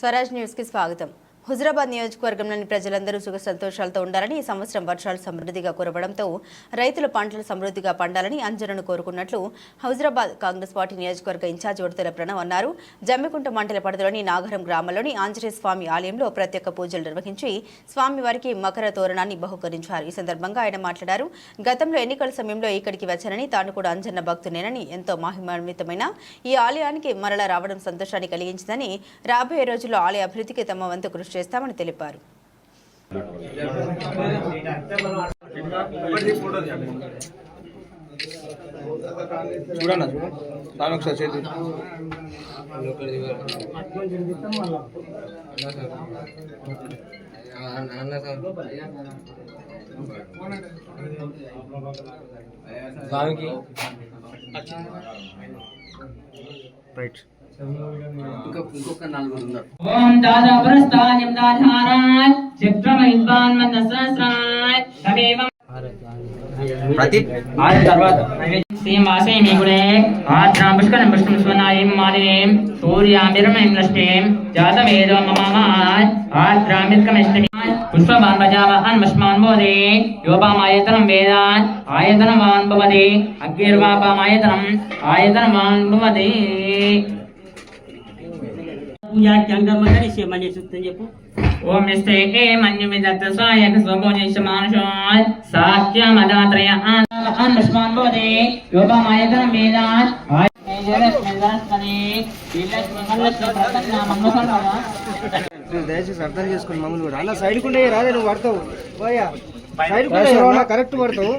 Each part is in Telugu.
స్వరాజ్ న్యూస్ కి స్వాగతం. హుజరాబాద్ నియోజకవర్గంలోని ప్రజలందరూ సుఖ సంతోషాలతో ఉండాలని, ఈ సంవత్సరం వర్షాలు సమృద్ధిగా కురవడంతో రైతుల పంటలు సమృద్ధిగా పండాలని అంజనను కోరుకున్నట్లు హుజరాబాద్ కాంగ్రెస్ పార్టీ నియోజకవర్గ ఇన్ఛార్జ్ ఉడతల ప్రణవ్ అన్నారు. జమ్మికుంట మండల పరిధిలోని నాగరం గ్రామంలోని ఆంజనేయ స్వామి ఆలయంలో ప్రత్యేక పూజలు నిర్వహించి స్వామివారికి మకర తోరణాన్ని బహుకరించారు. ఈ సందర్భంగా ఆయన మాట్లాడారు. గతంలో ఎన్నికల సమయంలో ఇక్కడికి వచ్చానని, తాను కూడా అంజన్న భక్తునేనని, ఎంతో మహిమాన్వితమైన ఈ ఆలయానికి మరలా రావడం సంతోషాన్ని కలిగించిందని, రాబోయే రోజుల్లో ఆలయ అభివృద్ధికి తమ వంతు కృషి చేస్తామని తెలిపారు. ఓం దాదా ప్రస్థాయం దాధారాయ్ చక్రమైద్వాన్ మనసస్రాయ్ తమేవం ప్రతి ఆయ తర్వాత శ్రీం వాసేమి గురే ఆత్రాం పుష్కరం పుష్కం స్వనాయం మాదినేం సూర్యామిరమేం నష్టేం జాతవేదో మమామాయ్ ఆత్రామిర్కమష్టమి పుష్పవాన్ భజావాన్ మష్మాన్ బోధే యోపామాయతనం వేదాన్ ఆయతనవాన్ భవతి అగ్నిర్వాపామాయతనం ఆయతనవాన్ భవతి. पूजा के अंदर मंदिर से मने सुनते చెప్పు. ఓం నిస్తే ఏ మన్యమిదత్త సాయక స్వభోజేష మానుషాయ సాత్యమదాత్రయ ఆన్మస్మాన్ బోధే యోపమాయతనం వేదాన్ దయచేసి అర్థం చేసుకుని మమ్మల్ని కూడా అన్న సైడ్ కుండే రాదే, నువ్వు పడతావు కరెక్ట్ పడతావు.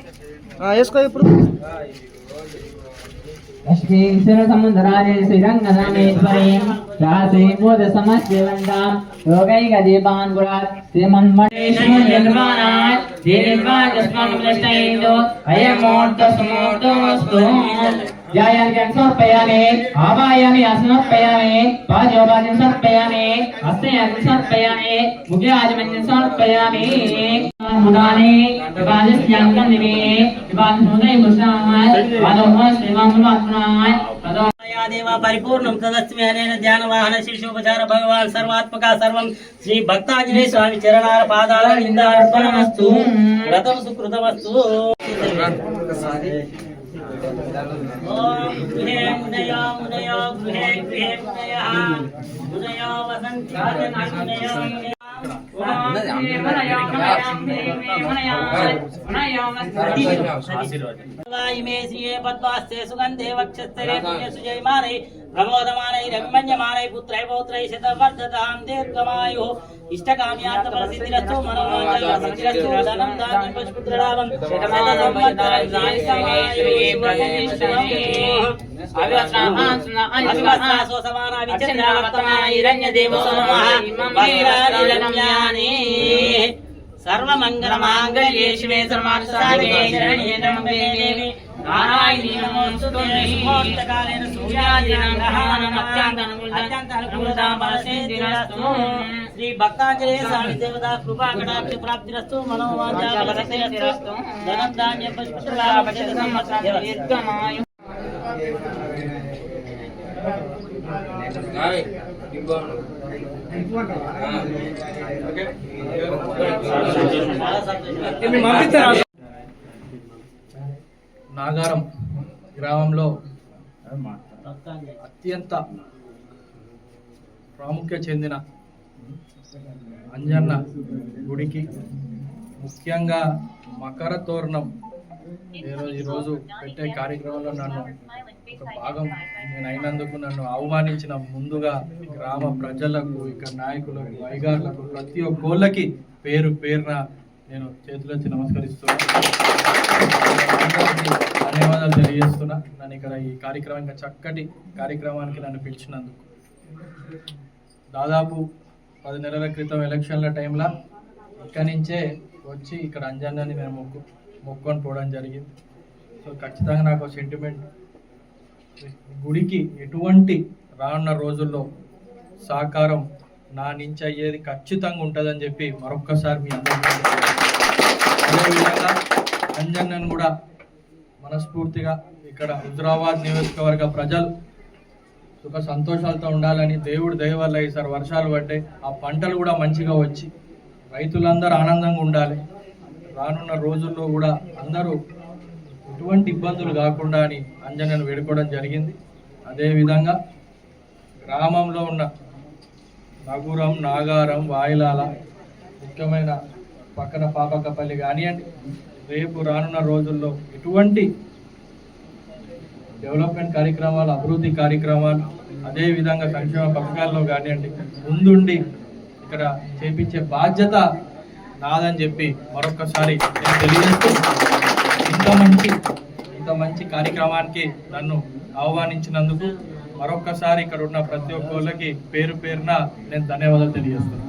వేసుకో ఇప్పుడు. లక్ష్మీశ్వర సముద్రాలే శ్రీరంగనామేశ్వరీం రాసే మోద సమస్యవంతాం యోగైక దీపాన్ గురాత్ శ్రీమన్మణేశ్వర నిర్వాణాయ దీర్ఘాయుష్మాన్ దృష్టైందో అయమూర్త సుమూర్తోస్తు. ధ్యాయాన్ని సమర్పయామి, ఆవాయామి సమర్పయామి, పాదయోగాన్ని సమర్పయామి, హస్తయాన్ని సమర్పయామి, ముఖ్యాజమన్యం సమర్పయామి. ముదాని వివాదస్యాంగం నివే వివాదోదయ ముసాయ అదోహ శ్రీవామనుమాత్మనాయ అదో దేవా పరిపూర్ణం తదస్మి అనేన ధ్యాన వాహన శిశోపచార భగవాన్ సర్వాత్మక సర్వం శ్రీ భక్తాంజనేయ స్వామి చరణాల పాదాల నిందార్పణమస్తు. వ్రతం సుకృతమస్తు. ఓం గృహే ముదయా ముదయా గృహే గృహే ముదయః ముదయా వసంతి ముదయా ఇమే శ్రీయే పద్మాస్తే సుగంధే వక్షస్థలే పుణ్యసుజయమానై ప్రమోదమానై రవిమన్యమానై పుత్రై పౌత్రై శతవర్ధతాం దీర్ఘమాయు ఇష్టకామ్యార్థఫలసిద్ధిరస్తు మనోవాంఛాఫలసిద్ధిరస్తు. ధనం ధాన్యం పశుపుత్రలాభం సర్వమంగళమాంగళ్యే శివే సర్వార్థసాధికే శరణ్యే త్ర్యంబకే దేవి నారాయణీ నమోస్తుతే. ముహూర్తకాలేన సూర్యాదీనాం గ్రహాణాం అత్యంత అనుకూలతాం ఫలసిద్ధిరస్తు. శ్రీ భక్తాంజనేయ స్వామి దేవతా కృపా కటాక్ష ప్రాప్తిరస్తు. మనోవాంఛాఫలసిద్ధిరస్తు. ధనం ధాన్యం పశుపుత్రలాభం దీర్ఘమాయు. నాగారం గ్రామంలో అత్యంత ప్రాముఖ్యత చెందిన అంజన్న గుడికి ముఖ్యంగా మకర తోరణం ఈరోజు పెట్టే కార్యక్రమంలో నన్ను ఒక భాగం నేను అయినందుకు నన్ను ఆహ్వానించిన ముందుగా గ్రామ ప్రజలకు, ఇక్కడ నాయకులకు, వైగారులకు, ప్రతి ఒక్కళ్ళకి పేరు పేరున నేను చేతులెత్తి నమస్కరిస్తున్నాను, ధన్యవాదాలు తెలియజేస్తున్నా. నన్ను ఇక్కడ ఈ కార్యక్రమం, ఇంకా చక్కటి కార్యక్రమానికి నన్ను పిలిచినందుకు. దాదాపు 10 నెలల క్రితం ఎలక్షన్ల టైంలో ఇక్కడి నుంచే వచ్చి ఇక్కడ అంజన్నని నేను మొక్కొని పోవడం జరిగింది. సో ఖచ్చితంగా నాకు సెంటిమెంట్, గుడికి ఎటువంటి రానున్న రోజుల్లో సహకారం నా నుంచి అయ్యేది ఖచ్చితంగా ఉంటుందని చెప్పి మరొక్కసారి మీ అందరికీ అదేవిధంగా అంజన్నను కూడా మనస్ఫూర్తిగా ఇక్కడ హుజరాబాద్ నియోజకవర్గ ప్రజలు సుఖ సంతోషాలతో ఉండాలని దేవుడి దయ వల్ల ఈసారి వర్షాలు పడ్డాయి. ఆ పంటలు కూడా మంచిగా వచ్చి రైతులందరూ ఆనందంగా ఉండాలి. రానున్న రోజుల్లో కూడా అందరూ ఎటువంటి ఇబ్బందులు కాకుండా అని అంజన్నను వేడుకోవడం జరిగింది. అదేవిధంగా గ్రామంలో ఉన్న నగురం, నాగారం, వాయిలాల, ముఖ్యమైన పక్కన పాపకపల్లి కానివ్వండి, రేపు రానున్న రోజుల్లో ఎటువంటి డెవలప్మెంట్ కార్యక్రమాలు, అభివృద్ధి కార్యక్రమాలు, అదేవిధంగా సంక్షేమ పథకాల్లో కానివ్వండి ముందుండి ఇక్కడ చేపించే బాధ్యత నాదని చెప్పి మరొకసారి నేను తెలియజేస్తూ ఇంత మంచి కార్యక్రమానికి నన్ను ఆహ్వానించినందుకు మరొకసారి ఇక్కడ ఉన్న ప్రతి ఒక్కరికి పేరు పేరున నేను ధన్యవాదాలు తెలియజేస్తున్నాను.